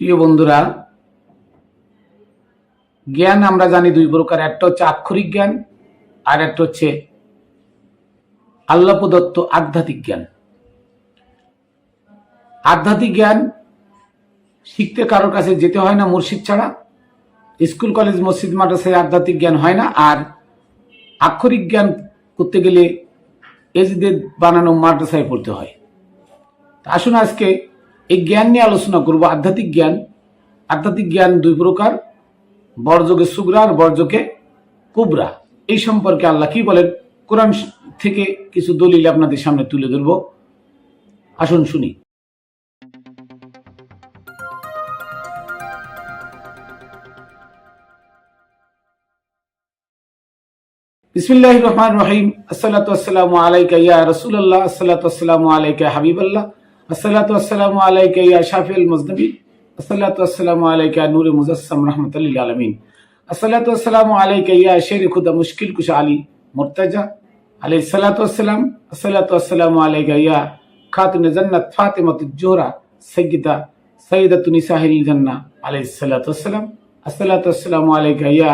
প্রিয় বন্ধুরা, জ্ঞান আমরা জানি দুই প্রকার। একটা হচ্ছে আক্ষরিক জ্ঞান, আর একটা হচ্ছে আল্লাহ প্রদত্ত আধ্যাত্মিক জ্ঞান। আধ্যাত্মিক জ্ঞান শিখতে কারোর কাছে যেতে হয় না মুর্শিদ ছাড়া। স্কুল কলেজ মসজিদ মাদ্রাসায় আধ্যাত্মিক জ্ঞান হয় না। আর আক্ষরিক জ্ঞান করতে গেলে এজিদের বানানো মাদ্রাসায় পড়তে হয়। আসুন আজকে এই জ্ঞান নিয়ে আলোচনা করব। আধ্যাত্মিক জ্ঞান দুই প্রকার, বর্জকে সুগরা আর বর্জকে কুবরা। এই সম্পর্কে আল্লাহ কি বলেন কোরআন থেকে কিছু দলিল আপনাদের সামনে তুলে ধরব। আসুন শুনি। বিসমিল্লাহির রহমানির রহিম। আসসালাতু ওয়াসসালামু আলাইকা ইয়া রাসূলুল্লাহ, আসসালাতু ওয়াসসালামু আলাইকা হাবিবাল্লাহ, আসসালাতু ওয়াসসালামু আলাইকা ইয়া শাফিউল মুজনিবিন, আসসালাতু ওয়াসসালামু আলাইকা নূরে মুজাসসাম রাহমাতাল লিল আলামিন, আসসালাতু ওয়াসসালামু আলাইকা ইয়া শের খুদা মুশকিল কুশা আলী মুর্তাজা আলাইহিস সালাতু ওয়াসসালাম, আসসালাতু ওয়াসসালামু আলাইকা ইয়া খাতুনে জান্নাত ফাতিমাতুজ জোহরা সাইয়্যিদাতুন নিসাইল জান্নাহ আলাইহিস সালাতু ওয়াসসালাম, আসসালাতু ওয়াসসালামু আলাইকা ইয়া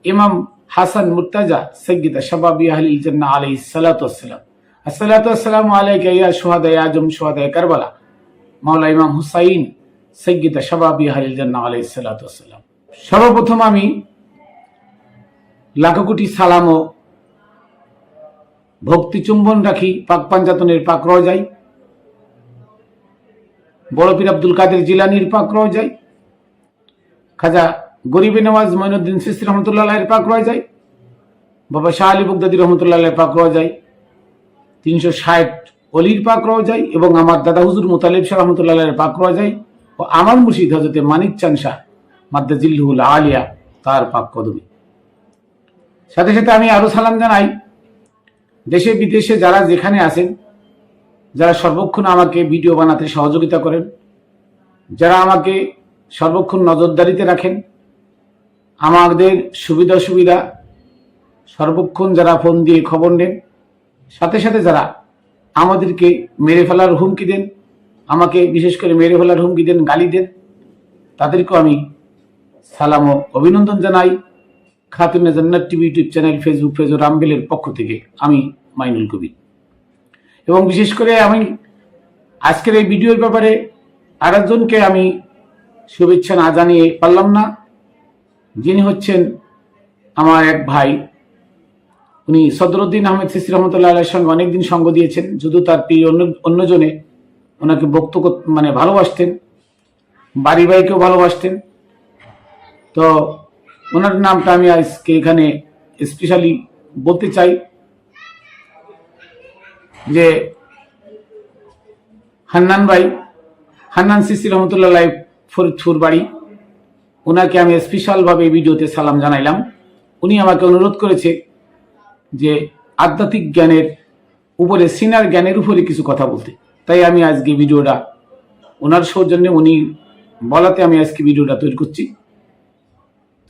ইমাম হাসান মুর্তাজা সাইয়্যিদা শাবাবি আহলিল জান্নাহ আলাইহিস সালাতু ওয়াসসালাম, আসসালাতু ওয়াসসালামু আলাইকা ইয়া শুহাদায়ে আজম শুহাদায়ে কারবালা মাওলা ইমাম হুসাইন সাইয়্যিদা শাবাবি আহলিল জান্নাহ আলাইহিস সালাতু ওয়াসসালাম। সর্বপ্রথম আমি লাখো কোটি সালাম ও ভক্তি চুম্বন রাখি পাক পাঞ্জাতনের পাক রওজায়, বড় পীর আব্দুল কাদের জিলানীর পাক রওজায়, খাজা গরিবে নওয়াজ মঈনুদ্দিন চিশতি রহমতুল্লাহ আলাইহির পাক রওজায়, বাবা শাহ আলী বগদাদী রহমতুল্লাহ আলাইহির পাক রওজায়, 360 অলির পাক রওজায়, এবং আমার দাদা হুজুর মুতালিব শাহ রহমতুল্লাহ আলাইহির পাক রওজায়, ও আমার মুর্শিদ হযরতে মানিক চাঁদ শাহ মাদ্দাজিল্লুহুল আলিয়া তার পাক কদমে। সাথে সাথে আমি আরো সালাম জানাই দেশে বিদেশে যারা যেখানে আছেন, যারা সর্বক্ষণ আমাকে ভিডিও বানাতে সহযোগিতা করেন, যারা আমাকে সর্বক্ষণ নজরদারিতে রাখেন, আমাদের সুবিধা অসুবিধা সর্বক্ষণ যারা ফোন দিয়ে খবর নেন, সাথে সাথে যারা আমাদেরকে মেরে ফেলার হুমকি দেন, আমাকে বিশেষ করে মেরে ফেলার হুমকি দেন, গালি দেন, তাদেরকেও আমি সালাম ও অভিনন্দন জানাই। Khatune Jannat TV YouTube channel, Facebook page ও রামবেলের পক্ষ থেকে আমি মাইনুল কবির। এবং বিশেষ করে আমি আজকের এই ভিডিওর ব্যাপারে আরেকজনকে আমি শুভেচ্ছা না জানিয়ে পারলাম না, যিনি হচ্ছেন আমার এক ভাই। উনি সদরুদ্দিন আহমেদ চিশতি রহমতুল্লাহ আলাইহির সঙ্গে অনেকদিন সঙ্গ দিয়েছেন, যদিও তার প্রিয় অন্যজনে ওনাকে বক্তব্য ভালোবাসতেন, বাড়ি ভাইকেও ভালোবাসতেন। তো ওনার নামটা আমি আজকে এখানে স্পেশালি বলতে চাই যে হান্নান ভাই, হান্নান চিশতি রহমতুল্লাহ আলাইহি ফরিদপুর বাড়ি, ওনাকে আমি স্পেশালভাবে এই ভিডিওতে সালাম জানাইলাম। উনি আমাকে অনুরোধ করেছে যে আধ্যাত্মিক জ্ঞানের উপরে, সিনার জ্ঞানের উপরে কিছু কথা বলতে। তাই আমি আজকে ভিডিওটা ওনার সৌজন্যে, উনি বলাতে আমি আজকে ভিডিওটা তৈরি করছি।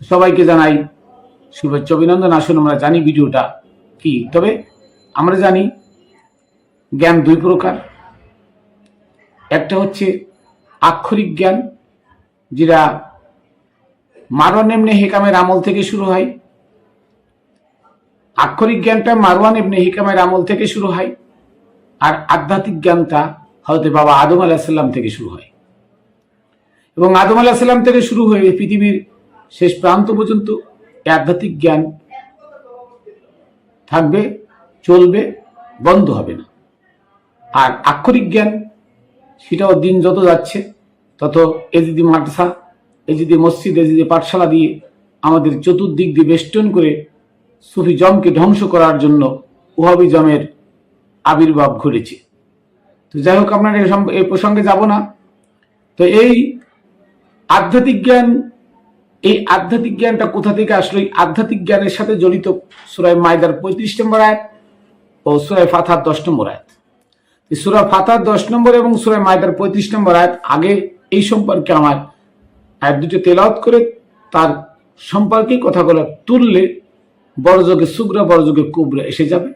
সবাইকে জানাই শুভেচ্ছা অভিনন্দন। আসুন আমরা জানি ভিডিওটা কি। তবে আমরা জানি জ্ঞান দুই প্রকার। একটা হচ্ছে আক্ষরিক জ্ঞান, যেটা মারওয়ান ইবনে হিকামের আমল থেকে শুরু হয়। আক্ষরিক জ্ঞানটা মারওয়ান ইবনে হিকামের আমল থেকে শুরু হয়, আর আধ্যাত্মিক জ্ঞানটা হয়তো বাবা আদম আলাইহিস সালাম থেকে শুরু হয়। এবং আদম আলাইহিস সালাম থেকে শুরু হয়ে পৃথিবীর শেষ প্রান্ত পর্যন্ত এই আধ্যাত্মিক জ্ঞান থাকবে, চলবে, বন্ধ হবে না। আর আক্ষরিক জ্ঞান সেটাও দিন যত যাচ্ছে তত এজিদি মাদ্রাসা, এজিদি মসজিদ, এজিদি পাঠশালা দিয়ে আমাদের চতুর্দিক দিয়ে বেষ্টন করে সুফি জমকে ধ্বংস করার জন্য ওহাবি জমের আবির্ভাব ঘটেছে। তো যাই হোক, আপনার এই প্রসঙ্গে যাব না। তো এই আধ্যাত্মিক জ্ঞানটা কোথা থেকে আসলো? এই আধ্যাত্মিক জ্ঞানের সাথে জড়িত সূরা মাইদার 35 নম্বর আয়াত ও সূরা ফাতিহার 10 নম্বর আয়াত। সূরা ফাতিহার 10 নম্বর এবং সূরা মাইদার 35 নম্বর আয়াত, আগে এই সম্পর্কে আমার আয়াত দুটো তেলাওয়াত করে তার সম্পর্কে কথাগুলো তুললে বর্জকে সুগরা, বর্জকে কুবরা এসে যাবে।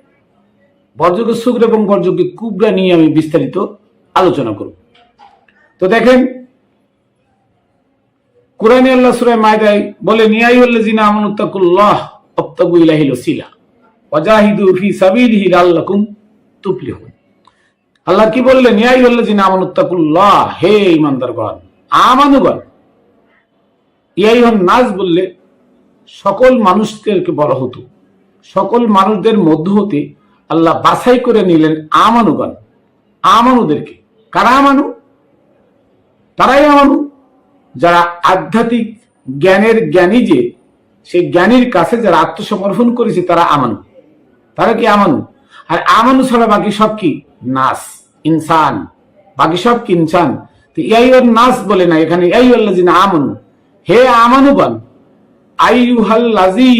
বর্জকে সুগরা এবং বর্জকে কুবরা নিয়ে আমি বিস্তারিত আলোচনা করব। তো দেখেন, কুরআনে আল্লাহ সূরা মায়দায় বলেন ইয়া আইয়ুহাল্লাযিনা আমানুত্তাকুল্লাহ ওয়াবতাগু ইলাইহিল ওয়াসিলা ওয়াজাহিদু ফি সাবিলিহি লাআল্লাকুম তুফলিহুন। আল্লাহ কি বললেন? ইয়া আইয়ুহাল্লাযিনা আমানুত্তাকুল্লাহ, হে ঈমানদারগণ, আমানুগণ। ইয়া আইয়ুহান নাস বললে সকল মানুষদেরকে বলা হতো, সকল মানুষদের মধ্য হতে আল্লাহ বাছাই করে নিলেন আমানুগণ, আমানুদেরকে। কারা আমানু? তারাই আমানু যারা আধ্যাত্মিক জ্ঞানের জ্ঞানী, যে সেই জ্ঞানীর কাছে যারা আত্মসমর্পণ করেছে তারা আমানু। তারা কি আমানু? আর আমানু ছাড়া বাকি সব কি? নাস, ইনসান। বাকি সব কি? ইনসান। তো ইয়াইয়ুহান নাস বলে না, এখানে ইয়াইয়ুহাল্লাযিনা আমানু, হে আমানুগণ। আইয়ুহাল্লাযী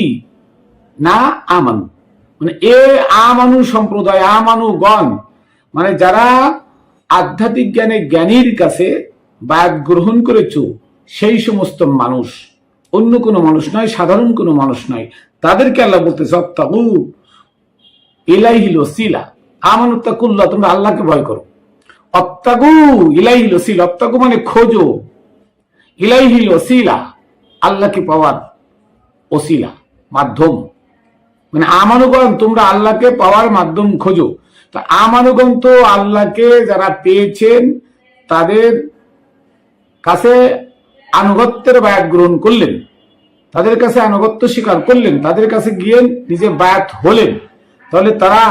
না আমানু, মানে এ আমানু সম্প্রদায়, আমানুগণ, মানে যারা আধ্যাত্মিক জ্ঞানে জ্ঞানীর কাছে বায়াত গ্রহণ করেছো, সেই সমস্ত মানুষ, অন্য কোনো মানুষ নয়, সাধারণ কোনো মানুষ নয়। তাদেরকে আল্লাহ বলতেছে ওয়াবতাগু ইলাইহিল ওয়াসিলা, আমানুত্তাকুল্লাহ, তোমরা আল্লাহকে ভয় করো। ওয়াবতাগু ইলাইহিল ওয়াসিলা, ওয়াবতাগু মানে খোঁজো, ইলাইহিল ওয়াসিলা আল্লাহকে পাওয়ার ওসিলা, মাধ্যম। মানে আমানুগণ তোমরা আল্লাহকে পাওয়ার মাধ্যম খোঁজো। তা আমানুগণ তো আল্লাহকে যারা পেয়েছেন তাদের কাছে আনুগত্যের বায়াত গ্রহণ করলেন, তাদের কাছে আনুগত্য স্বীকার করলেন, তাদের কাছে গিয়ে নিজে বায়াত হলেন, তাহলে তারা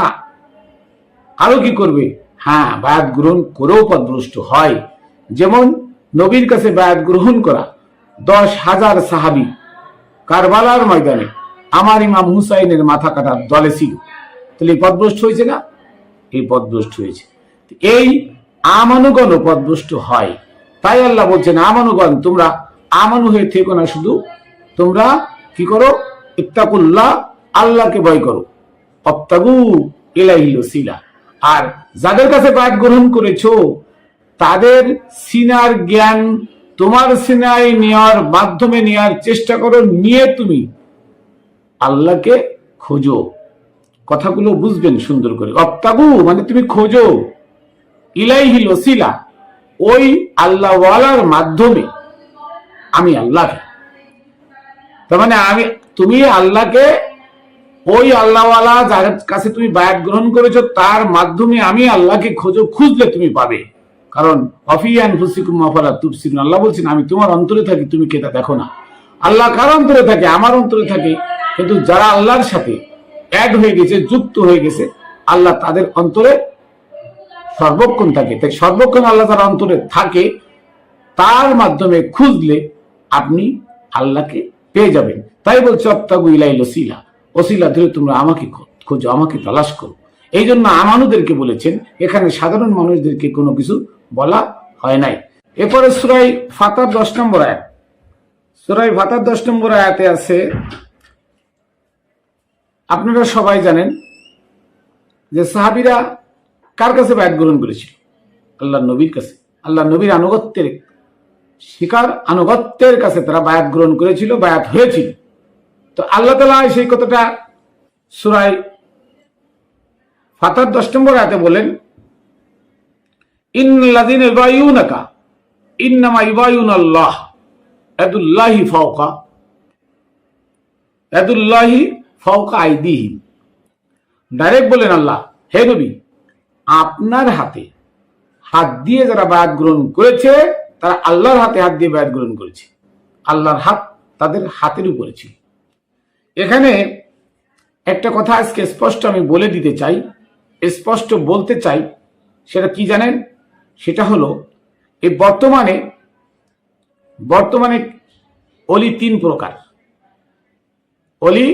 আরো কি করবে? হ্যাঁ, বায়াত গ্রহণ করেও পথভ্রষ্ট হয়। যেমন নবীর কাছে বায়াত গ্রহণ করা 10,000 সাহাবী কারবালার ময়দানে আমার ইমাম হুসাইনের মাথা কাটার দলে ছিল, তাহলে এই পথভ্রষ্ট হয়েছে না? এই পথভ্রষ্ট হয়েছে। এই আমানুগণ পথভ্রষ্ট হয়। তাই আল্লাহ বলছেন আমানুগণ তোমরা আমানু হয়ে থেকো না, শুধু তোমরা কি করো? ইত্তাকুল্লাহ, আল্লাহকে ভয় করো। ওয়াবতাগু ইলাইহিল ওয়াসিলা, আর যাদের কাছে বায়াত গ্রহণ করেছো তাদের সিনার জ্ঞান তোমার সিনায় নেওয়ার মাধ্যমে নেওয়ার চেষ্টা করো, নিয়ে তুমি আল্লাহকে খোঁজো। কথাগুলো বুঝবেন সুন্দর করে। ওয়াবতাগু মানে তুমি খোঁজো, ইলাইহিল ওয়াসিলা ওই আল্লাহওয়ালার মাধ্যমে আমি আল্লাহকে, তার মানে তুমি আল্লাহকে, ওই আল্লাহওয়ালা যার কাছে তুমি বায়াত গ্রহণ করেছো তার মাধ্যমে আমি আল্লাহকে খোঁজো, খুঁজলে তুমি পাবে। কারণ ওয়াফি আনফুসিকুম আফালা তুবসিরুন, আল্লাহ বলছেন আমি তোমার অন্তরে থাকি, তুমি কে তা দেখো না। আল্লাহ কার অন্তরে থাকে? আমার অন্তরে থাকে। কিন্তু যারা আল্লাহর সাথে অ্যাড হয়ে গেছে, যুক্ত হয়ে গেছে, আল্লাহ তাদের অন্তরে সর্বক্ষণ থাকে। তাই সর্বক্ষণ আল্লাহ তার অন্তরে থাকে, তার মাধ্যমে খুঁজলে আপনি আল্লাহকে পেয়ে যাবেন। তাই বলছে ওয়াবতাগু ইলাইহিল ওয়াসিলা, ওসিলা ধরে তোমরা আমাকে খোঁজো, আমাকে তালাশ করো। এই জন্য আমানুদেরকে বলেছেন, এখানে সাধারণ মানুষদেরকে কোনো কিছু বলা হয় নাই। এরপরে সূরা ফাতির 10 নম্বর আয়াত, সূরা ফাতির 10 নম্বর আয়াতে আছে, আপনারা সবাই জানেন যে সাহাবীরা কার কাছে বায়াত গ্রহণ করেছিল? আল্লাহর নবীর কাছে। আল্লাহর নবীর আনুগত্যের কাছে তারা বায়াত গ্রহণ করেছিল, বায়াত হয়েছিল। তো আল্লাহ তাআলা সেই কথাটা সূরা ফাতির 10 নম্বর আয়াতে বলেন, ইন্নাল্লাযীনা ইউবাইয়ুনাকা ইন্নামা ইউবাইয়ুনাল্লাহ ইয়াদুল্লাহি ফাওকা আইদিহিম। ডাইরেক্ট বলেন আল্লাহ, হে নবী, আপনার হাতে হাত দিয়ে যারা বায়াত গ্রহণ করেছে তারা আল্লাহর হাতে হাত দিয়ে বায়াত গ্রহণ করেছে। আল্লাহর হাত তাদের হাতের উপরে ছিল। এখানে একটা কথা আজকে স্পষ্ট আমি বলে দিতে চাই, স্পষ্ট বলতে চাই, সেটা কি জানেন? সেটা হলো এই বর্তমানে অলি 3 প্রকার। অলি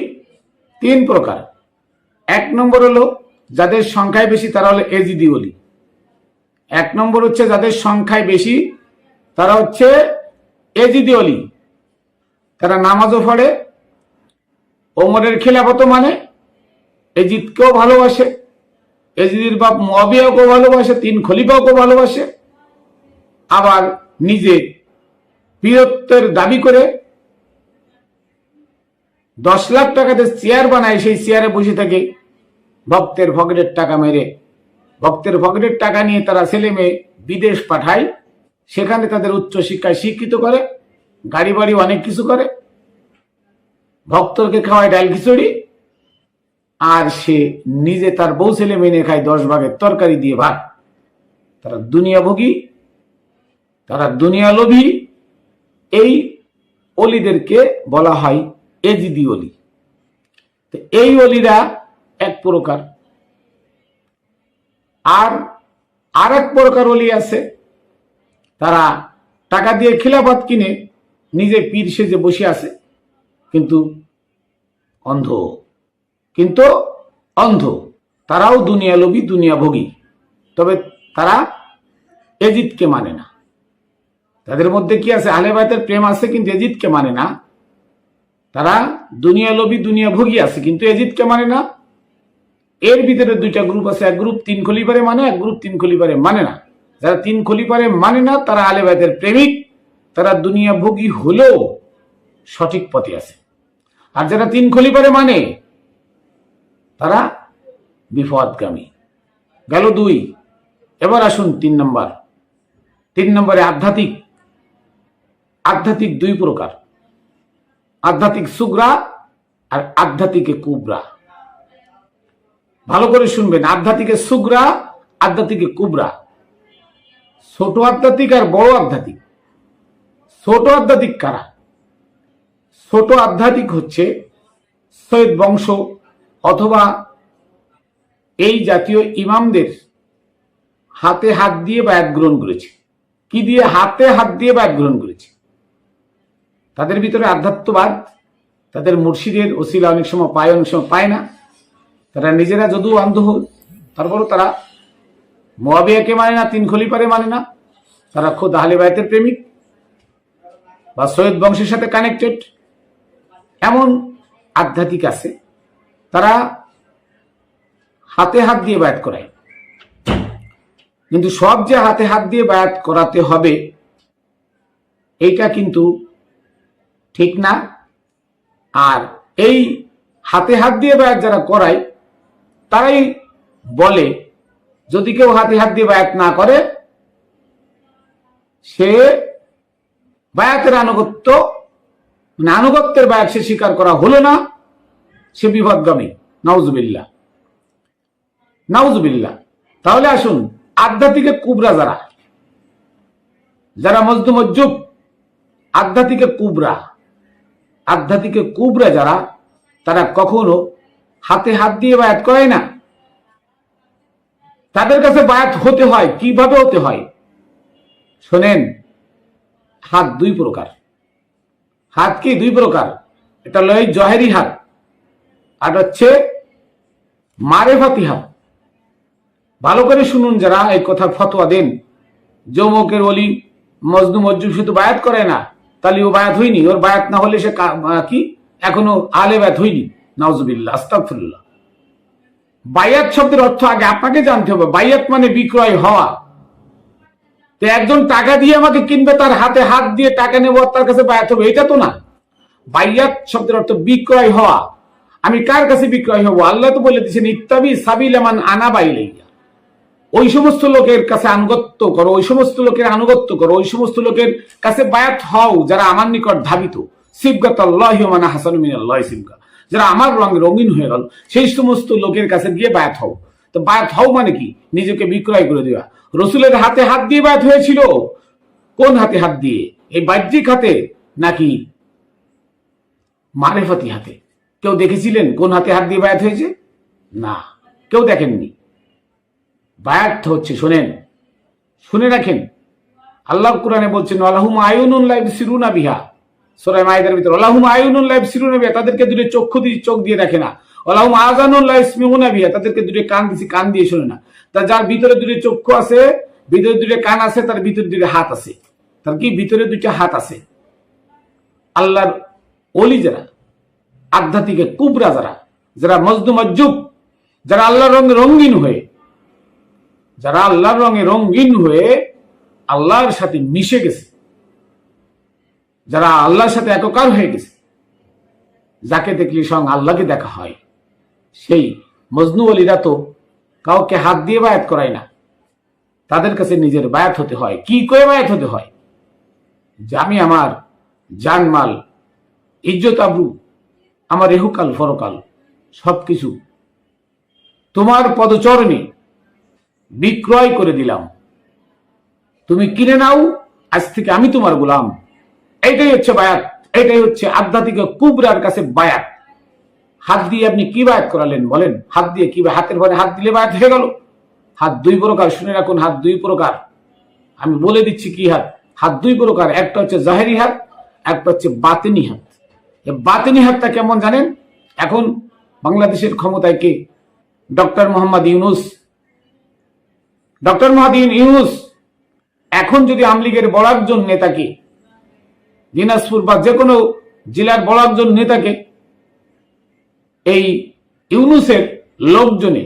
3 প্রকার। 1 নম্বর হলো যাদের সংখ্যায় বেশি তারা হলো এজিদি অলি। 1 নম্বর হচ্ছে যাদের সংখ্যায় বেশি তারা হচ্ছে এজিদি অলি। তারা নামাজও পড়ে, ওমরের খিলাফত মানে, এজিদকেও ভালোবাসে, এজিদির বাপ মুয়াবিয়াকেও ভালোবাসে, 3 খলিফাকেও ভালোবাসে, আবার নিজে বীরত্বের দাবি করে 10 লাখ টাকাতে চেয়ার বানায়, সেই চেয়ারে বসে থাকে, ভক্তের পকেটের টাকা মেরে, ভক্তের পকেটের টাকা নিয়ে তারা ছেলে মেয়ে বিদেশ পাঠায়, সেখানে তাদের উচ্চ শিক্ষায় শিক্ষিত করে, গাড়ি বাড়ি অনেক কিছু করে, ভক্তকে খাওয়ায় ডাল খিচুড়ি, আর সে নিজে তার বউ ছেলে মেনে খায় 10 ভাগের তরকারি দিয়ে ভাত। তারা দুনিয়াভোগী, তারা দুনিয়া লোভী। এই অলিদেরকে বলা হয় এজিদি অলি। এই অলিরা এক প্রকার। আর এক প্রকার অলি আছে, তারা টাকা দিয়ে খিলাফত কিনে নিজে পীর সেজে বসে আছে, কিন্তু অন্ধ। তারাও দুনিয়া লোভী, দুনিয়া ভোগী, তবে তারা এজিদকে মানে না। তাদের মধ্যে কি আছে? আহলে বায়তের প্রেম আছে, কিন্তু এজিদকে মানে না। তারা দুনিয়া লোভী, দুনিয়া ভোগী আছে, কিন্তু এজিদকে মানে না। এর ভিতরে দুইটা গ্রুপ আছে, এক গ্রুপ 3 খলিফারে মানে, এক গ্রুপ 3 খলিফারে মানে না। যারা 3 খলিফারে মানে না তারা আহলে বায়তের প্রেমিক, তারা দুনিয়া ভোগী হলেও সঠিক পথে আছে। আর যারা 3 খলিফারে মানে তারা বিপদগামী। গেল 2। এবার আসুন 3 নম্বর। 3 নম্বরে আধ্যাত্মিক 2 প্রকার, আধ্যাত্মিক সুগরা আর আধ্যাত্মিকে কুবরা। ভালো করে শুনবেন, আধ্যাত্মিকে সুগরা, আধ্যাত্মিকে কুবরা। ছোট আধ্যাত্মিক আর বড় আধ্যাত্মিক। ছোট আধ্যাত্মিক কারা? ছোট আধ্যাত্মিক হচ্ছে সৈয়দ বংশ অথবা এই জাতীয় ইমামদের হাতে হাত দিয়ে বায়াত গ্রহণ করেছে। কি দিয়ে? হাতে হাত দিয়ে বায়াত গ্রহণ করেছে। তাদের ভিতরে আধ্যাত্মবাদ, তাদের মুর্শিদের ওসিলা অনেক সময় পায়, অনেক সময় পায় না। তারা নিজেরা যদিও অন্ধ হয়, তারপরও তারা মুয়াবিয়াকে মানে না, 3 খলিফারে মানে না। তারা খোদ আহলে বায়তের প্রেমিক বা সৈয়দ বংশের সাথে কানেক্টেড। এমন আধ্যাত্মিক আছে, তারা হাতে হাত দিয়ে বায়াত করায়। কিন্তু সব যে হাতে হাত দিয়ে বায়াত করাতে হবে এইটা কিন্তু ঠিক না। আর এই হাতে হাত দিয়ে বায়াত যারা করায় তারাই বলে যদি কেউ হাতে হাত দিয়ে বায়াত না করে সে বায়াতের আনুগত্যের বায়াত সে স্বীকার করা হলো না, সে বিপদগামী। নাউজুবিল্লাহ। তাহলে আসুন আধ্যাত্মিকে কুবরা যারা মজদুম মজ্জুব, আধ্যাত্মিকে কুবরা যারা, তারা কখনো হাতে হাত দিয়ে বায়াত করে না। তাদের কাছে বায়াত হতে হয়, কিভাবে হতে হয় শোনেন। হাত 2 প্রকার। হাত কি 2 প্রকার? এটা লয় জহেরি হাত, আর হচ্ছে মারেফাতি হাত। ভালো করে শুনুন, যারা এই কথা ফতোয়া দেন জমকের ওলি মজদুম মজ্জুব শুধু বায়াত করে না, তাহলে ও বায়াত হয়নি, ওর বায়াত না হলে সে কি এখনো আলে বায়াত হয়নি। নাউজুবিল্লাহ, আস্তাগফিরুল্লাহ। বায়াত শব্দের অর্থ আগে আপনাকে জানতে হবে। বায়াত মানে বিক্রয় হওয়া। তো একজন টাকা দিয়ে আমাকে কিনবে, তার হাতে হাত দিয়ে টাকা নেবো, তার কাছে বায়াত হবে, এটা তো না। বায়াত শব্দের অর্থ বিক্রয় হওয়া। আমি কার কাছে বিক্রয় হব? আল্লাহ তো বলে দিয়েছেন ইত্তাবি সাবিলা মান আনাবা ইলাইয়া। ওই সমস্ত লোকের কাছে আনুগত্য করো, ওই সমস্ত লোকের আনুগত্য করো, ওই সমস্ত লোকের কাছে বায়াত হও যারা আমার নিকট ধাবিত। সিবগাতাল্লাহি ওয়া মান আহসানু মিনাল্লাহি সিবগা, যারা আমার রঙে রঙিন হয়ে গেল, সেই সমস্ত লোকের কাছে গিয়ে বায়াত হও। তো বায়াত হও মানে কি? নিজেকে বিক্রয় করে দেওয়া। রসুলের হাতে হাত দিয়ে বায়াত হয়েছিল। কোন হাতে হাত দিয়ে? এই বাহ্যিক হাতে নাকি মারেফাতি হাতে? কেউ দেখেছিলেন কোন হাতে হাত দিয়ে বায়াত হয়েছে? না, কেউ দেখেননি। বায়াত হচ্ছে, শুনে রাখেন, আল্লাহ কুরআনে বলছেন আল্লাহুম আয়ুনুন লা ইবসিরুনা বিহা, সূরা মাইদার ভিতর আল্লাহুম আয়ুনুন লা ইবসিরুনা বিহা, তাদেরকে দুটো চোখ দিয়ে দেখে না। আল্লাহুম আযানুন লা ইসমিউনা বিহা, তাদেরকে দুটো কান দিয়ে শুনে না। তার যার ভিতরে দুটো চক্ষু আছে, ভিতরে দুটো কান আছে, তার ভিতরে দুটো হাত আছে। তার কি ভিতরে 2টা হাত আছে। আল্লাহর ওলি যারা, আধ্যাত্মিকে কুবরা যারা মজদুম মজ্জুব, যারা আল্লাহর রঙে রঙিন হয়ে আল্লাহর সাথে মিশে গেছে, যারা আল্লাহর সাথে একাকার হয়ে গেছে, যাকে দেখলে সঙ্গ আল্লাহকে দেখা হয়, সেই মজনু ওলিরা তো কাউকে হাত দিয়ে বায়াত করায় না। তাদের কাছে নিজের বায়াত হতে হয়। কি করে বায়াত হতে হয়? যে আমি আমার জানমাল, ইজ্জত আবরু, আমার এহুকাল ফরকাল সবকিছু তোমার পদচরণে বিক্রয় করে দিলাম। তুমি কিনে নাও, আজ থেকে আমি তোমার গোলাম। এইটাই হচ্ছে বায়াত, এটাই হচ্ছে আধ্যাত্মিক কুবরার কাছে বায়াত। হাত দিয়ে আপনি কি বায়াত করালেন বলেন? হাত দিয়ে কি? হাতের পরে হাত দিলে বায়াত হয়ে গেল? হাত দুই প্রকার, শুনে রাখুন, হাত দুই প্রকার। আমি বলে দিচ্ছি কি হাত। হাত দুই প্রকার, একটা হচ্ছে জাহেরি হাত, একটা হচ্ছে বাতিনি হাত। বাতিনি হাতটা কেমন জানেন? এখন বাংলাদেশের ক্ষমতায় কে? ডক্টর মোহাম্মদ ইউনূস। ডক্টর মোহাম্মদ ইউনূস এখন যদি আওয়ামী লীগের বড় একজন নেতাকে, দিনাজপুর বা যে কোনো জেলার বড় একজন নেতাকে এই ইউনূসের লোকজনে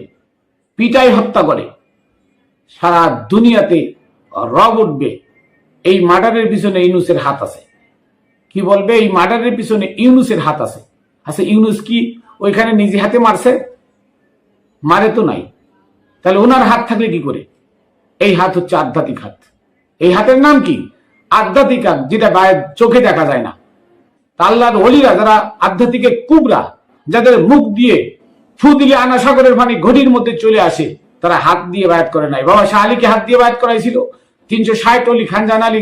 পিটাই হত্যা করে, সারা দুনিয়াতে রব উঠবে এই মার্ডারের পিছনে ইউনূসের হাত আছে। কি বলবে? এই মার্ডারের পিছনে ইউনূসের হাত আছে। আচ্ছা, ইউনূস কি ওইখানে নিজে হাতে মারছে? মারে তো নাই। তাহলে ওনার হাত থাকলে কি করে? এই হাত হচ্ছে আধ্যাত্মিক হাত। এই হাতের নাম কি? আধ্যাত্মিক হাত, যেটা চোখে দেখা যায় না। আল্লাহর ওলিরা যারা আধ্যাত্মিক কুবরা, যাদের মুখ দিয়ে ফু দিলে আনা সাগরের পানি ঘড়ির মধ্যে চলে আসে, তারা হাত দিয়ে বায়াত করে নাই। বাবা শাহ আলীকে হাত দিয়ে বায়াত করাইছিল। 360 অলি, খানজান আলী,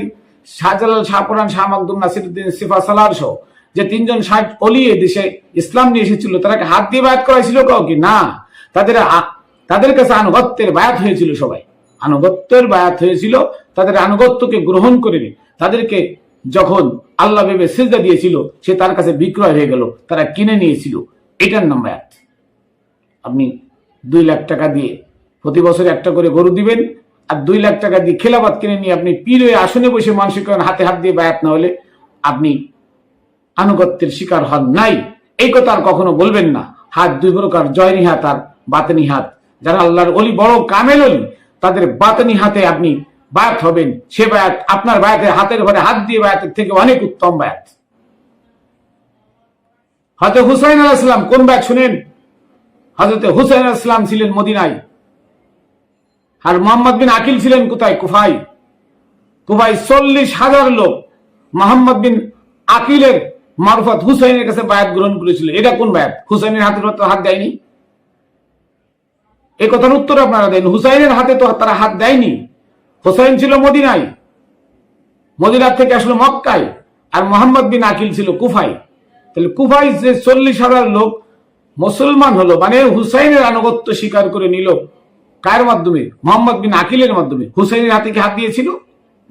শাহজালাল, শাহপুরান, শাহ মাকদুম, নাসিরউদ্দিন, সিফা সালার সহ যে 3জন 60 অলি দেশে ইসলাম নিয়ে এসেছিল, তারাকে হাত দিয়ে বায়াত করাইছিল কাউকে না। তাদের কাছে আনুগত্যের বায়াত হয়েছিল। সবাই আনুগত্যের বায়াত হয়েছিল। তাদের আনুগত্যকে গ্রহণ করে তাদেরকে যখন আল্লাহ ভেবে সিজদা দিয়েছিল, সে তার কাছে বিক্রয় হয়ে গেল, তারা কিনে নিয়েছিল। এটার নাম বায়াত। আপনি 2 লাখ টাকা দিয়ে প্রতি বছর একটা করে গরু দিবেন, আর 2 লাখ টাকা দিয়ে খেলাফত কিনে নিয়ে আপনি পীর হয়ে আসনে বসে মানুষকে হাতে হাত দিয়ে বায়াত না হলে আপনি আনুগত্যের শিকার হন নাই। এই কথা আর কখনো বলবেন না। হাত দুই প্রকার, জয়নি হাত আর বাতনি হাত। যারা আল্লাহর অলি, বড় কামেল অলি, তাদের বাতনি হাতে আপনি বায়াত হবেন। সে বায়াত আপনার বায়াতের হাতের ঘরে হাত দিয়ে বায়াতের থেকে অনেক উত্তম বায়াত। হযরত হুসাইন আলাইহিস সালাম কোন বায়াত শুনেন? হযরত হুসাইন আলাইহিস সালাম ছিলেন মদিনায়, আর মুহাম্মদ বিন আকিল ছিলেন কোথায়? কুফায়। কুফায় 40,000 লোক মুহাম্মদ বিন আকিলের মারফত হুসাইনের কাছে বায়াত গ্রহণ করেছিল। এটা কোন বায়াত? হুসাইনের হাতে তো হাত দেয়নি। এই কথার উত্তর আপনারা দেন। হুসাইনের হাতে তো তারা হাত দেয়নি। হুসাইন ছিল মদিনায়, মদিনার থেকে আসলো মক্কায়, আর মুহাম্মদ বিন আকিল ছিল কুফায়। তাহলে কুফায় যে 40,000 লোক মুসলমান হলো, মানে হুসাইনের আনুগত্য স্বীকার করে নিল, কার মাধ্যমে? মুহাম্মদ বিন আকিলের মাধ্যমে। হুসাইনের হাতে কি হাত দিয়েছিল?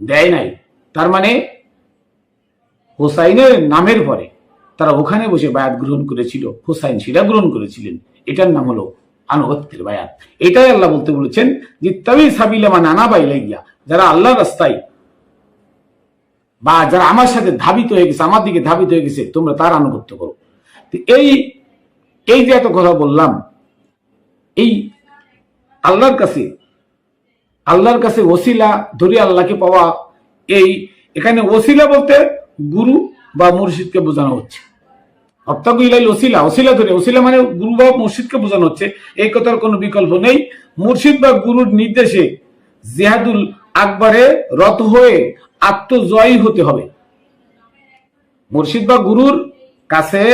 দেয় নাই। তার মানে হুসাইনের নামের পরে তারা ওখানে বসে বায়াত গ্রহণ করেছিল, হুসাইন সেটা গ্রহণ করেছিলেন। এটার নাম হলো আনুগত্যের বায়াত। এটাই আল্লাহ বলতে বলেছেন যে তাবি সাবিলা মান আনাবা ইলাইয়া, যারা আল্লাহর রাস্তায় বা যারা আমার সাথে ধাবিত হয়ে গেছে, আমার দিকে ধাবিত হয়ে গেছে, তোমরা তার আনুগত্য করো। এই যে এত কথা বললাম, এই আল্লাহর কাছে ওসিলা ধরে আল্লাহকে পাওয়া, এখানে ওসিলা বলতে গুরু বা মুর্শিদকে বোঝানো হচ্ছে। অত্যাগ ইলাইল ওসিলা, ওসিলা ধরে, ওসিলা মানে গুরু বা মুর্শিদকে বোঝানো হচ্ছে। এই কথার কোনো বিকল্প নেই। মুর্শিদ বা গুরুর নির্দেশে জিহাদুল আকবরে রত হয়ে আত্মজয়ী হতে হবে। মুর্শিদ বা গুরুর কাছে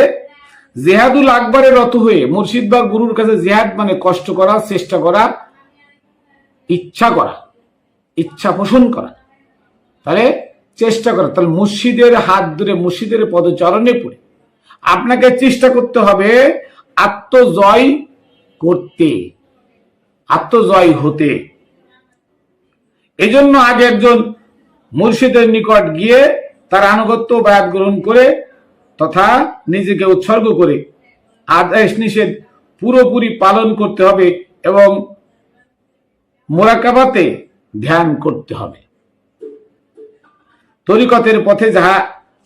জিহাদুল আকবরে রত হয়ে, মুর্শিদ বা গুরুর কাছে জিহাদ মানে কষ্ট করা, চেষ্টা করা, ইচ্ছা পোষণ করা। তাহলে চেষ্টা করা, তাহলে মুর্শিদের হাত ধরে, মুর্শিদের পদচরণে পড়ে আপনাকে চেষ্টা করতে হবে আত্মজয় করতে, আত্মজয় হতে। এই জন্য আগে একজন মুর্শিদের নিকট গিয়ে তার আনুগত্য বায়াত গ্রহণ করে তথা নিজেকে উৎসর্গ করে আদেশ নিষেধ পুরোপুরি পালন করতে হবে এবং মোরাকাবাতে ধ্যান করতে হবে। তরিকতের পথে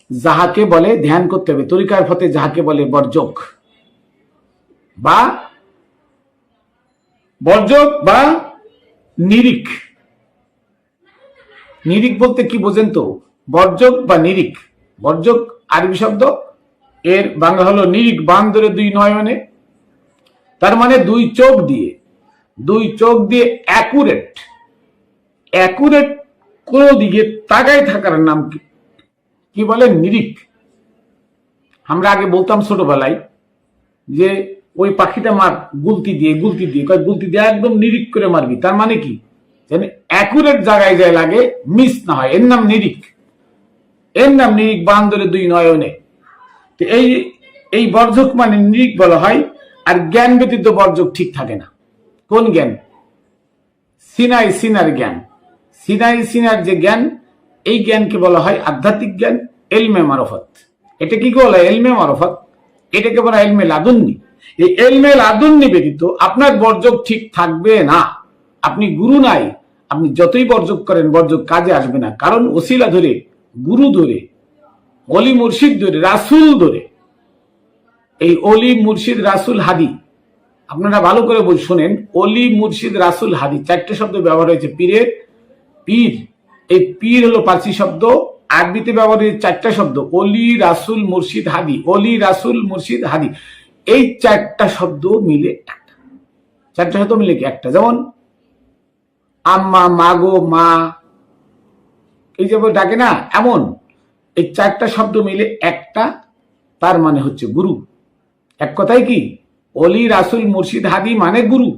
যাহাকে বলে ধ্যান করতে হবে, তরিকার পথে যাহাকে বলে বর্জক বা নিরিখ। নিরিখ বলতে কি বোঝেন তো? বর্জক বা নিরিখ। বর্জক আরবি শব্দ, এর বাংলা হলো নিরিখ, বান ধরে 2 নয়নে, তার মানে 2 চোখ দিয়ে অ্যাকুরেট কোন দিকে তাকায় থাকার নাম কি বলে? নিরিখ। আমরা আগে বলতাম ছোটবেলায় যে ওই পাখিটা মার গুলতি দিয়ে গুলতি দিয়ে একদম নিরিখ করে মারবি। তার মানে কি, যেন অ্যাকুরেট জায়গায় যায় লাগে, মিস না হয়, এর নাম নিরিখ। বান্দরে দুই নয়নে। তো এই বর্জক মানে নিরিখ বলা হয়। আর জ্ঞান ব্যতীত বর্জক ঠিক থাকে না। কোন জ্ঞান? সিনার জ্ঞান। সিনার যে জ্ঞান, এই জ্ঞানকে বলা হয় আধ্যাত্মিক জ্ঞান, এলমে মারফত। এটা কি বলা হয়? এলমে মারফত। এটাকে বলা হয় এলমে লাদুন্নি। এই এলমে লাদুন্নি ব্যতীত আপনার বর্জক ঠিক থাকবে না। আপনি গুরু নাই, আপনি যতই বর্জক করেন বর্জক কাজে আসবে না। কারণ ওসিলা ধরে, গুরু ধরে, অলি মুর্শিদ ধরে, রাসুল ধরে, এই অলি মুর্শিদ রাসুল হাদি, আপনারা ভালো করে শোনেন, অলি মুর্শিদ রাসুল হাদি, চারটে শব্দ ব্যবহার হয়েছে। পীর, এই পীর হলো পার্সি শব্দ, আরবিতে ব্যবহার হয়েছে চারটা শব্দ, অলি রাসুল মুর্শিদ হাদি, অলি রাসুল মুর্শিদ হাদি। এই চারটা শব্দ মিলে একটা, চারটা শব্দ মিলে কি একটা। যেমন আম্মা, মাগো, মা, এই যে ডাকে না, এমন এই চারটা শব্দ মিলে একটা, তার মানে হচ্ছে গুরু। এক কথায় কি, অলি রাসুল মুর্শিদ হাদি মানে গুরু।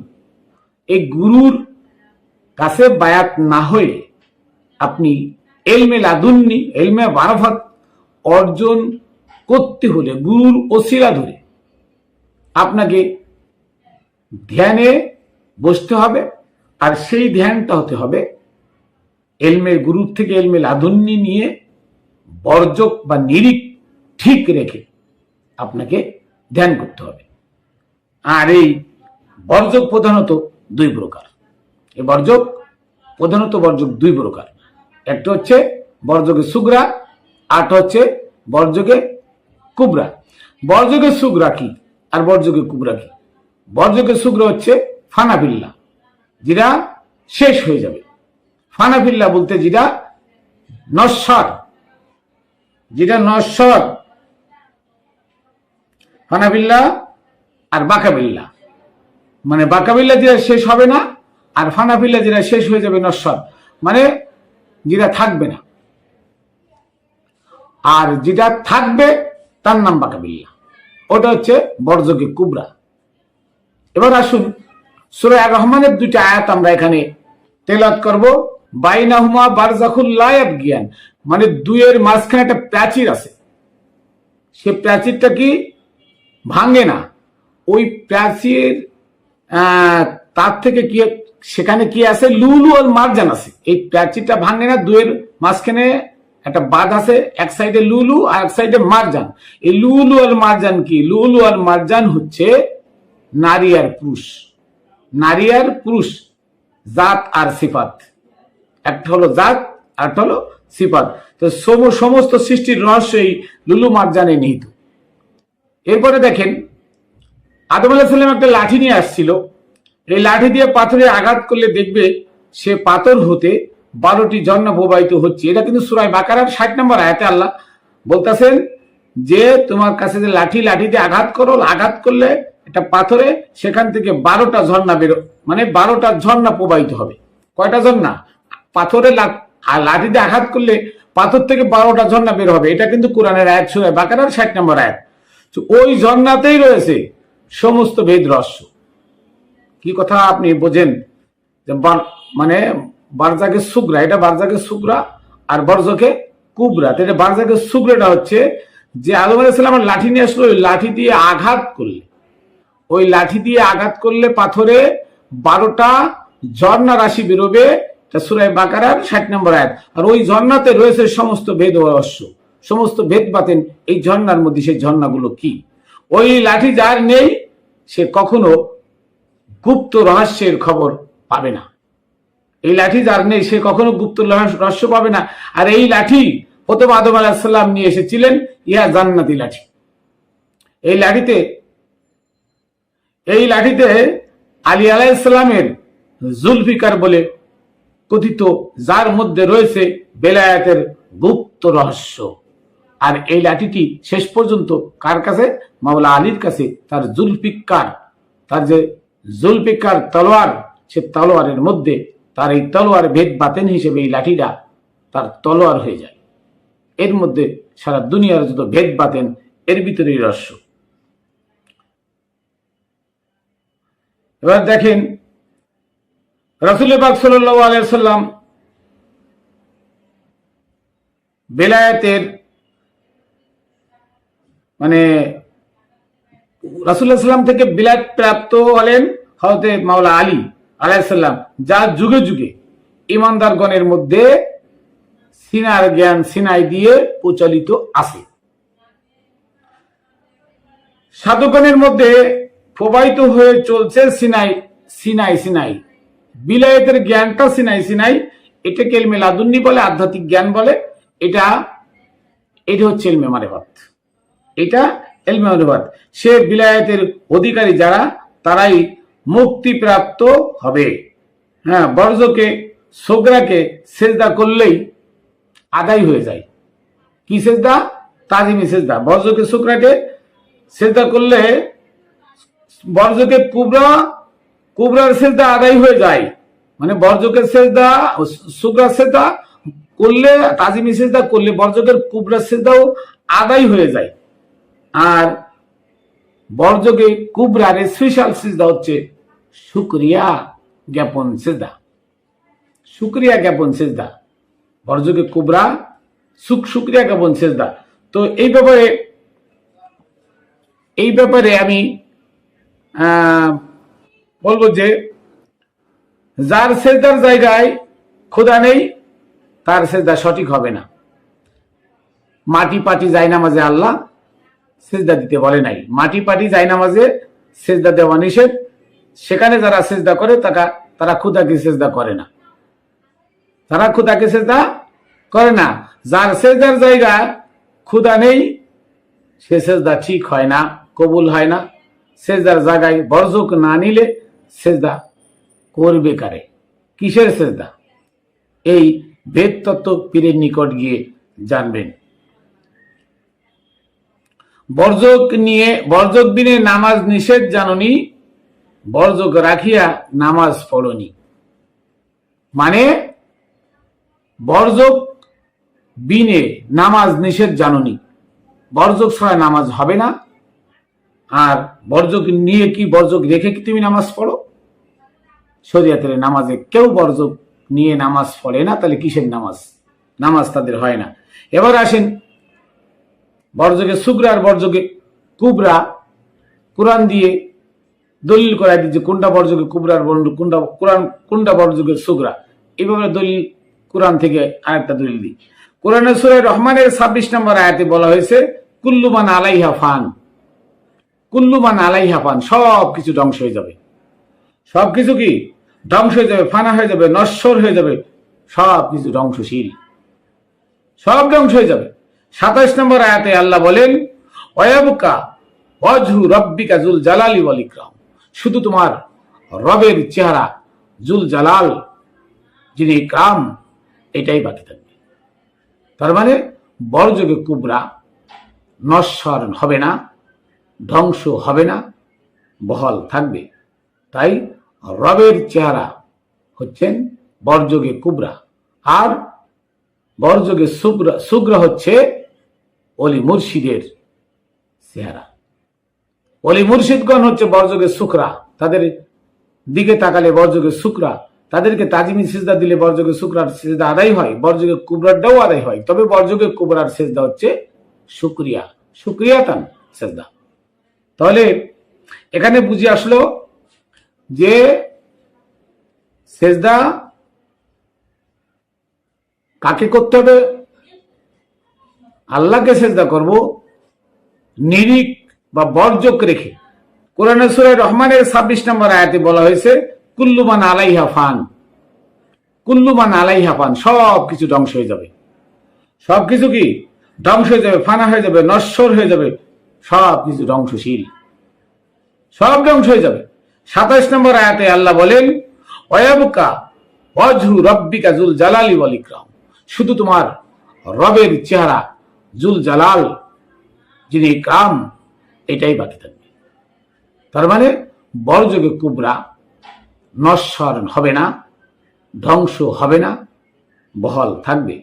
এই গুরুর কাছে বায়াত না হয়ে আপনি এলমে লাদুন্নি, এলমে মারফত অর্জন করতে হলে গুরুর ওসিলা ধরে আপনাকে ধ্যানে বসতে হবে। আর সেই ধ্যানটা হতে হবে এলমের গুরুর থেকে এলমে লাদুন্নি নিয়ে বর্জক বা নিরিখ ঠিক রেখে আপনাকে ধ্যান করতে হবে। আর এই বর্জক প্রধানত দুই প্রকার। এই বর্জক দুই প্রকার। একটা হচ্ছে বর্জকে সুগ্রা, আরটা হচ্ছে বর্জকে কুবরা। বর্জকে সুগ্রা কি আর বর্জকে কুবরা কি? বর্জকে সুগ্রা হচ্ছে ফানাফিল্লা, যেটা শেষ হয়ে যাবে। ফানাফিল্লা বলতে যেটা নশ্বর, ফানাফিল্লা আর বাকাবিল্লা, মানে বাকাবিল্লা যেটা শেষ হবে না, আর ফানাফিল্লা যেটা শেষ হয়ে যাবে, নশ্বর মানে যেটা থাকবে না। আর যেটা থাকবে তার নাম বাকাবিল্লা, ওটা হচ্ছে বর্জকে কুবরা। এবার আসুন সূরা আর রহমানের দুইটা আয়াত আমরা এখানে তেলাওয়াত করব। বাইনাহুমা বারজাখুল লা ইয়াবগিয়ান, মানে দুইয়ের মাঝখানে একটা প্রাচীর আছে, সে প্রাচীরটা কি ভাঙে না। ওই প্রাচীর তার থেকে কি, সেখানে কি আছে, লুলু আর মারজান আছে। এই প্রাচীরটা ভাঙে না, দুইয়ের মাঝখানে একটা বাঁধ আছে, এক সাইডে লুলু আর এক সাইডে মারজান। এই লুলু আর মারজান কি? লুলু আর মারজান হচ্ছে নারী আর পুরুষ, জাত আর সিফাত। একটা হলো জাত আর একটা হলো সিফাত। তো সমস্ত সৃষ্টির রহস্য এই লুলু মারজানে নিহিত। এরপরে দেখেন, আদম আলাইহিস সালাম একটা লাঠি নিয়ে আসছিল। এই লাঠি দিয়ে পাথরে আঘাত করলে দেখবে সে পাথর হতে 12টি ঝর্ণা প্রবাহিত হচ্ছে। এটা কিন্তু সূরা বাকারার 60 নম্বর আয়াতে আল্লাহ বলতেছেন যে তোমার কাছে যে লাঠি দিয়ে আঘাত করলে এটা পাথরে, সেখান থেকে 12টা ঝর্ণা বেরো, মানে 12টা ঝর্ণা প্রবাহিত হবে। কয়টা ঝর্ণা? পাথরে লাঠি দিয়ে আঘাত করলে পাথর থেকে 12টা ঝর্ণা বের হবে। এটা কিন্তু কোরআনের আয়াত, সূরা বাকারার 60 নম্বর আয়াত। ওই ঝর্ণাতেই রয়েছে সমস্ত ভেদ রহস্য। কি কথা আপনি বোঝেন? যে মানে বারজাকে সুগরা, এটা বারজাকে সুগরা আর বর্জকে কুবরা। এটা বারজাকে সুগরাটা হচ্ছে যে আদম আলাইহিস সালামের লাঠি নিয়ে আসলো, ওই লাঠি দিয়ে আঘাত করলে পাথরে 12টা ঝর্ণা রাশি বেরোবে। সূরা বাকারার 60 নম্বর আয়াত। আর ওই ঝর্ণাতে রয়েছে সমস্ত ভেদ রহস্য, সমস্ত ভেদ বাতেন। এই ঝর্ণার মধ্যে সেই ঝর্ণাগুলো কি? ওই লাঠি যার নেই সে কখনো গুপ্ত রহস্যের খবর পাবে না। এই লাঠি যার নেই সে কখনো গুপ্ত রহস্য পাবে না। আর এই লাঠি প্রথম আদম আলাইহিস সালাম নিয়ে এসেছিলেন, ইহা জান্নাতি লাঠি। এই লাঠিতে আলী আলাইহিস সালামের জুলফিকার বলে কথিত, যার মধ্যে রয়েছে বেলায়েতের গুপ্ত রহস্য। আর এই লাঠিটি শেষ পর্যন্ত কার কাছে? মাওলা আলীর কাছে। তার যে জুলফিকার তলোয়ার, সে তলোয়ারের মধ্যে তার এই তলোয়ার ভেদ বাতেন হিসেবে এই লাঠিটা তার তলোয়ার হয়ে যায়। এর মধ্যে সারা দুনিয়ার যত ভেদ বাতেন এর ভিতরেই রহস্য। এবার দেখেন রাসূল পাক সাল্লাল্লাহু আলাইহি সাল্লাম বেলায়েতের মানে রাসূলুল্লাহ সাল্লাম থেকে বিলাত প্রাপ্ত হলেন হযরত মাওলা আলী আলাইহিস সালাম, যার যুগে যুগে ইমানদারগণের মধ্যে সিনার জ্ঞান সিনাই দিয়ে প্রচলিত আছে। সাধুগণের মধ্যে প্রবাহিত হয়ে চলছে সিনাই সিনাই সিনাই, বিলায়েতের জ্ঞানটা সিনাই সিনাই। এটাকে ইলমে লাদুন্নি বলে, আধ্যাত্মিক জ্ঞান বলে। এটা হচ্ছে ইলমে মারিফাত, এটা ইলমে মারিফাত। সে বিলায়েতের অধিকারী যারা, তারাই মুক্তিপ্রাপ্ত হবে। হ্যাঁ, বর্জকে সোগরাকে সেজদা করলেই আদায় হয়ে যায়। কি সেজদা? তাজিমি সেজদা। বর্জকে সোগরাকে সেজদা করলে বর্জকে কুবরার সেজদা আদায় হয়ে যায়। মানে বর্জকে সেজদা সোগরা সেজদা করলে, তাজিমি সেজদা করলে বর্জকের কুবরা সেজদাও আদায় হয়ে যায়। আর বর্জকে কুবরার স্পেশাল সেজদা হচ্ছে শুকরিয়া জ্ঞাপন সেজদা। শুকরিয়া জ্ঞাপন সেজদা, বর্জকে কুবরা শুকরিয়া জ্ঞাপন সেজদা। তো এই ব্যাপারে আমি বলবো যে যার সেজদার জায়গায় খোদা নেই, তার সেজদা সঠিক হবে না। মাটি পাটি জায়নামাজে আল্লাহ সেজদা দিতে বলে নাই। মাটি পাটি জায়নামাজে সেজদা দেওয়া নিষেধ। সেখানে যারা সেজদা করে তারা খোদাকে সেজদা করে না, তারা খোদাকে সেজদা করে না। যার সেজদার জায়গায় খোদা নেই, সে সেজদা ঠিক হয় না, কবুল হয় না। সেজদার জায়গায় বর্জক না নিলে সেজদা করবে কারে? কিসের সেজদা? এই ভেদ তত্ত্ব পীরের নিকট গিয়ে জানবেন। বর্জক বিনে নামাজ নিষেধ জাননি, বর্জক রাখিয়া নামাজ পড়নি। মানে বর্জক বিনে নামাজ নিষেধ জাননি, বর্জক ছাড়া নামাজ হবে না। আর বর্জক নিয়ে কি, বর্জক রেখে কি তুমি নামাজ পড়ো? শরিয়াতের নামাজে কেউ বর্জক নিয়ে নামাজ পড়ে না, তাহলে কিসের নামাজ? নামাজ তাদের হয় না। এবার আসেন বর্জকে সুগরা আর বর্জকে কুবরা কোরআন দিয়ে দলিল করাই দিচ্ছে কোনটা বর্জকে কুবরার কোনটা বর্জকে সুগরা। এইভাবে দলিল কোরআন থেকে আরেকটা দলিল দিই। কোরআনের সূরা রহমানের 26 নম্বর আয়াতে বলা হয়েছে কুল্লু মান আলাইহা ফান, কুল্লু মান আলাইহা ফান, সব কিছু ধ্বংস হয়ে যাবে। সব কিছু কি ধ্বংস হয়ে যাবে, ফানা হয়ে যাবে, নশ্বর হয়ে যাবে, সব কিছু ধ্বংসশীল, সব ধ্বংস হয়ে যাবে। 27 নম্বর আয়াতে আল্লাহ বলেন ওয়ায়াবকা ওয়াজহু রাব্বিকা যুল জালালি ওয়াল ইকরাম, শুধু তোমার রবের চেহারা জুল জালাল যিনি ইকরাম, এটাই বাকি থাকবে। তার মানে বর্জকে কুবরা নশ্বর হবে না, ধ্বংস হবে না, বহাল থাকবে। তাই রবের চেহারা হচ্ছেন বর্জকে কুবরা, আর বর্জকে সুগ্রা হচ্ছে অলি মুর্শিদের চেহারা। অলি মুর্শিদগণ হচ্ছে বর্জকে সুকরা, তাদের দিকে তাকালে বর্জকে সুকরা, তাদেরকে তাজিমি সিজদা দিলে বর্জকে সুকরার সিজদা আদায় হয়, বর্জকে কুবরারটাও আদায় হয়। তবে বর্জকে কুবরার সিজদা হচ্ছে শুকরিয়াতান সিজদা। তাহলে এখানে বুঝে আসলো যে সিজদা কাকে করতে হবে? আল্লাহকে সিজদা করব নিরিক বা বর্জক রেখে। কোরআনের সূরা রহমানের 26 নম্বর আয়াতে বলা হয়েছে কুল্লু মান আলাইহা ফান, কুল্লু মান আলাইহা ফান, সব কিছু ধ্বংস হয়ে যাবে। সব কিছু কি ধ্বংস হয়ে যাবে, ফানা হয়ে যাবে, নশ্বর হয়ে যাবে, সব কিছু ধ্বংসশীল, সব ধ্বংস হয়ে যাবে। 27 নম্বর আয়াতে আল্লাহ বলেন ওয়ায়াবকা ওয়াজহু রাব্বিকা যুল জালালি ওয়াল ইকরাম, শুধু তোমার রবের চেহারা জুল জালাল যিনি ইকরাম, এটাই বাকি থাকবে। তার মানে বর্জকে কুবরা নশ্বর হবে না, ধ্বংস হবে না, বহাল থাকবে।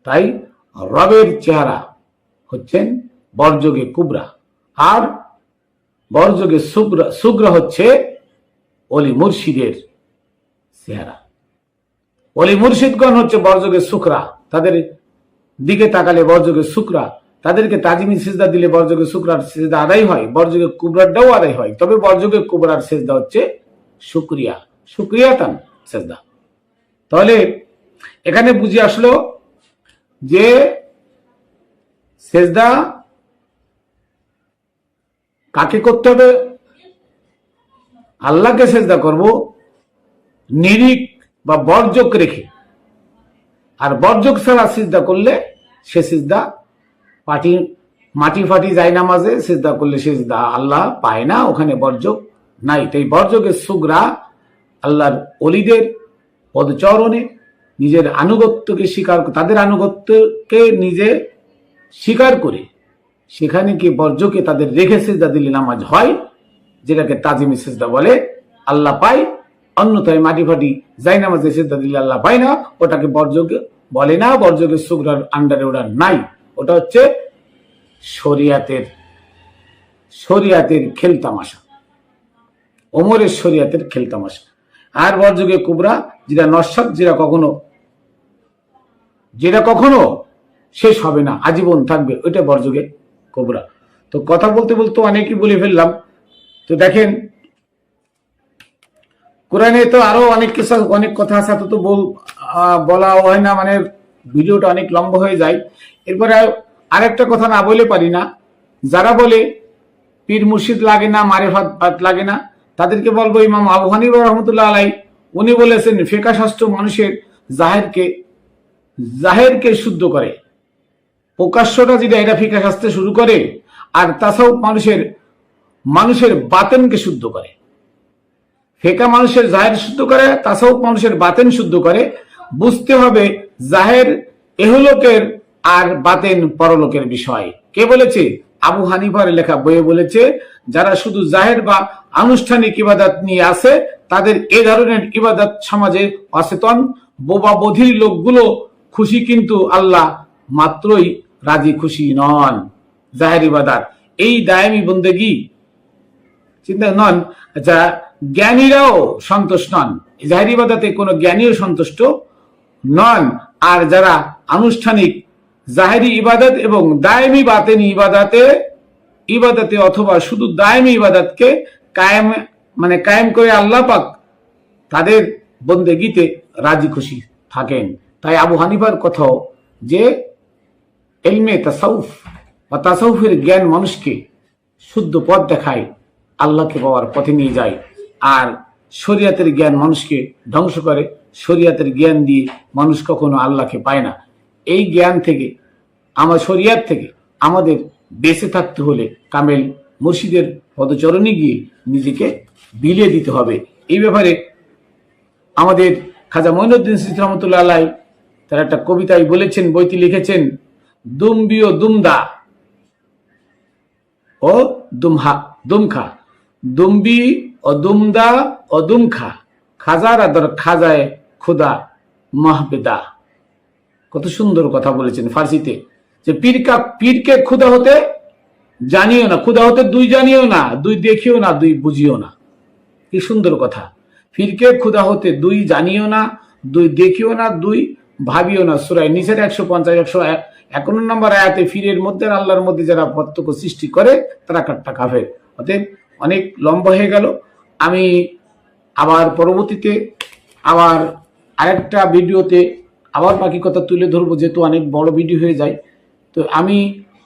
তাই রবের চেহারা হচ্ছেন বর্জকে কুবরা। আর বর্জকে সুগ্রা হচ্ছে অলি মুর্শিদের চেহারা। অলি মুর্শিদগণ হচ্ছে বর্জকে সুকরা, তাদের দিকে তাকালে বর্জকে সুকরা, তাদেরকে তাজিমি সিজদা দিলে বর্জকে সুকরার সিজদা আদায় হয়, বর্জকে কুবরারটাও আদায় হয়। তবে বর্জকে কুবরার সিজদা হচ্ছে শুকরিয়াতান সিজদা। তাহলে এখানে বুঝে আসলো যে সিজদা কাকে করতে হবে? আল্লাহকে সিজদা করব নিরিক বা বর্জক রেখে। আর বর্জক ছাড়া সিজদা করলে সে সিজদা মাটি ফাটি যায় নামাজে সিজদা করলে সিজদা আল্লাহ পায় না, ওখানে বর্জক নাই। তাই বর্জকের সুগরা আল্লাহর অলিদের পদচরণে নিজের আনুগত্যকে তাদের আনুগত্যকে নিজে স্বীকার করে সেখানে কি বর্জকে তাদের রেখে সিজদা দিলে নামাজ হয়, যেটাকে তাজিমি সিজদা বলে, আল্লাহ পায়। অন্যথায় মাটি ফাটি যাই নামাজে সিজদা দিলে আল্লাহ পায় না, ওটাকে বর্জকে বলে না, বর্জকের সুগরার আন্ডারে ওটা নাই। ওটা হচ্ছে শরিয়াতের খেলতামাশা, ওমরের শরিয়াতের খেলতামাশা। আর বর্জকে কুবরা যেটা নস্বাত, যেটা কখনো শেষ হবে না, আজীবন থাকবে, ওইটা বর্জকে কুবরা। তো কথা বলতে বলতে অনেকই বলে ফেললাম। তো দেখেন কোরআনে তো আরো অনেক কথা আছে, তো বলা হয় না, মানে ভিডিওটা অনেক লম্বা হয়ে যায়। এরপরে আরেকটা কথা না বলে পারি না, যারা বলে পীর মুর্শিদ লাগে না, মারেফাত লাগে না, তাদেরকে বলবো ইমাম আবু হানিফা রহমতুল্লাহ আলাই উনি বলেছেন ফিকহ শাস্ত্র মানুষের জাহেরকে শুদ্ধ করে, প্রকাশ্যটা যেটা এটা ফিকহ শাস্ত্রে শুরু করে, আর তাসাউফ মানুষের বাতেনকে শুদ্ধ করে। ফিকহ মানুষের জাহের শুদ্ধ করে, তাসাউফ মানুষের বাতেন শুদ্ধ করে। বুঝতে হবে জাহের এহলোকের আর বাতেন পরলোকের বিষয়। কে বলেছে? আবু হানিফার লেখা বইয়ে বলেছে, যারা শুধু জাহের বা আনুষ্ঠানিক ইবাদত নিয়ে আসে তাদের এ ধরনের ইবাদত সমাজে অচেতন বোবা বধির লোকগুলো খুশি, কিন্তু আল্লাহ মাত্রই রাজি খুশি নন। জাহের ইবাদত এই দায়মি বন্দেগি চিন্তা নন। আচ্ছা, জ্ঞানীরাও সন্তুষ্ট নন, জাহের ইবাদতে কোনো জ্ঞানীও সন্তুষ্ট নন। আর যারা আনুষ্ঠানিক জাহেরি ইবাদত এবং দায়মি বাতেনি ইবাদতে অথবা শুধু দায়মি ইবাদতকে কায়েম করে আল্লাহ পাক তাদের বন্দেগিতে রাজি খুশি থাকেন। তাই আবু হানিফার কথাও যে ইলমে তাসাউফ বা তাসাউফের জ্ঞান মানুষকে শুদ্ধ পথ দেখায়, আল্লাহকে পাওয়ার পথে নিয়ে যায়। আর শরিয়াতের জ্ঞান মানুষকে ধ্বংস করে, শরিয়াতের জ্ঞান দিয়ে মানুষ কখনো আল্লাহকে পায় না। এই জ্ঞান থেকে শরিয়াত থেকে আমাদের বেঁচে থাকতে হলে কামেল মুর্শিদের পদচরণে গিয়ে নিজেকে বিলিয়ে দিতে হবে। এই ব্যাপারে আমাদের খাজা মঈনুদ্দিন চিশতি রহমতুল্লাহ আলাইহি তার একটা কবিতায় বলেছেন, বইটি লিখেছেন, দুম্বি ও দুমদা ও দুমখা, দুম্বি ও দুমদা ও দুমখা, খাজার আদর খাজায় খুদা মাহবেদা। কত সুন্দর কথা বলেছেন ফার্সিতে, যে পীরকে খুদা হতে জানিও না, খুদা হতে দুই জানিও না, দুই দেখিও না, দুই বুঝিও না। কি সুন্দর কথা। পীরকে খুদা হতে দুই জানিও না, দুই দেখিও না, দুই ভাবিও না। সূরা নিসার 150-151 নম্বর আয়াতে পীরের মধ্যে আর আল্লাহর মধ্যে যারা পার্থক্য সৃষ্টি করে তারা কাফের। অতএব অনেক লম্বা হয়ে গেল। আমি আবার পরবর্তীতে আবার আরেকটা ভিডিওতে আবার বাকি কথা তুলে ধরবো, যেহেতু অনেক বড় ভিডিও হয়ে যায়। তো আমি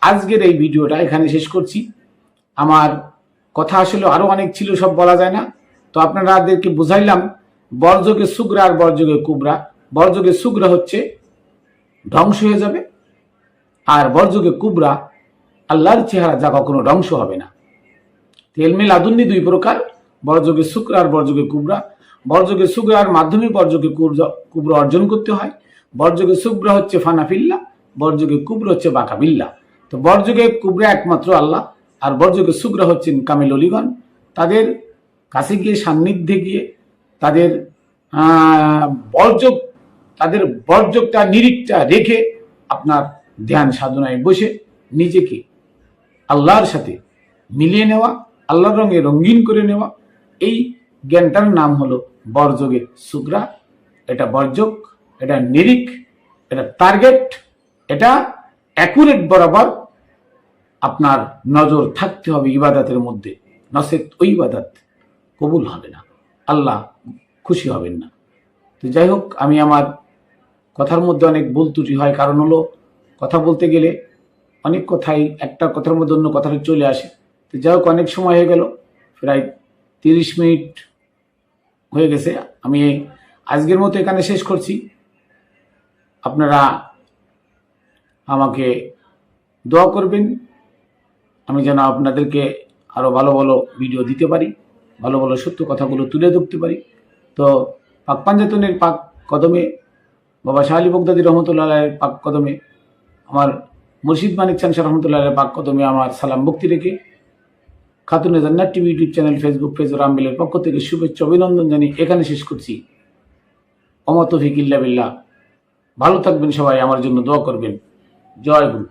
আজকের এই ভিডিওটা এখানে শেষ করছি। আমার কথা আসলে আরো অনেক ছিল, সব বলা যায় না। তো আপনাদেরকে বুঝাইলাম বর্জকে সুগরা আর বর্জকে কুবরা। বর্জকে সুগরা হচ্ছে ধ্বংস হয়ে যাবে, আর বর্জকে কুবরা আল্লাহর চেহারা, যা কখনো ধ্বংস হবে না। ইলমে লাদুন্নি দুই প্রকার, বর্জকে সুগরা আর বর্জকে কুবরা। বর্জকে সুগরার মাধ্যমে বর্জকে কুবরা অর্জন করতে হয়। বর্জকে সুগরা হচ্ছে ফানাফিল্লা, বর্জকে কুবরা হচ্ছে বাকাবিল্লা। তো বর্জকে কুবরা একমাত্র আল্লাহ, আর বর্জকে সুগরা হচ্ছেন কামিল অলিগণ। তাদের কাছে গিয়ে, সান্নিধ্যে গিয়ে তাদের বর্জকটা নিরিখটা রেখে আপনার ধ্যান সাধনায় বসে নিজেকে আল্লাহর সাথে মিলিয়ে নেওয়া, আল্লাহর রঙে রঙিন করে নেওয়া, এই জ্ঞানটার নাম হলো বর্জকে সুগ্রা। এটা বর্জক, এটা নিরিখ, এটা টার্গেট, এটা অ্যাকুরেট বরাবর আপনার নজর থাকতে হবে ইবাদতের মধ্যে, নসেত ওই ইবাদত কবুল হবে না, আল্লাহ খুশি হবেন না। তো যাই হোক, আমি আমার কথার মধ্যে অনেক ভুল ত্রুটি হয়, কারণ হলো কথা বলতে গেলে অনেক কথাই একটা কথার মধ্যে অন্য কথাটা চলে আসে। তো যাই হোক, অনেক সময় হয়ে গেল, প্রায় 30 মিনিট হয়ে গেছে। আমি আজকের মতো এখানে শেষ করছি। আপনারা আমাকে দোয়া করবেন, আমি যেন আপনাদেরকে আরো ভালো ভালো ভিডিও দিতে পারি, ভালো ভালো সত্য কথাগুলো তুলে ধরতে পারি। তো পাক পাঞ্জাতনের পাক কদমে, বাবা শাহ আলী বগদাদী রহমতুল্লাহ পাক কদমে, আমার মুর্শিদ মানিক চান শাহ রহমতুল্লাহ পাক কদমে আমার সালাম ভক্তি রেখে Khatune Jannat TV YouTube channel, Facebook page ও রামবেলের পক্ষ থেকে শুভেচ্ছা অভিনন্দন জানিয়ে এখানে শেষ করছি। ওমা তৌফিক ইল্লা বিল্লাহ। ভালো থাকবেন সবাই, আমার জন্য দোয়া করবেন। জয় গুরু।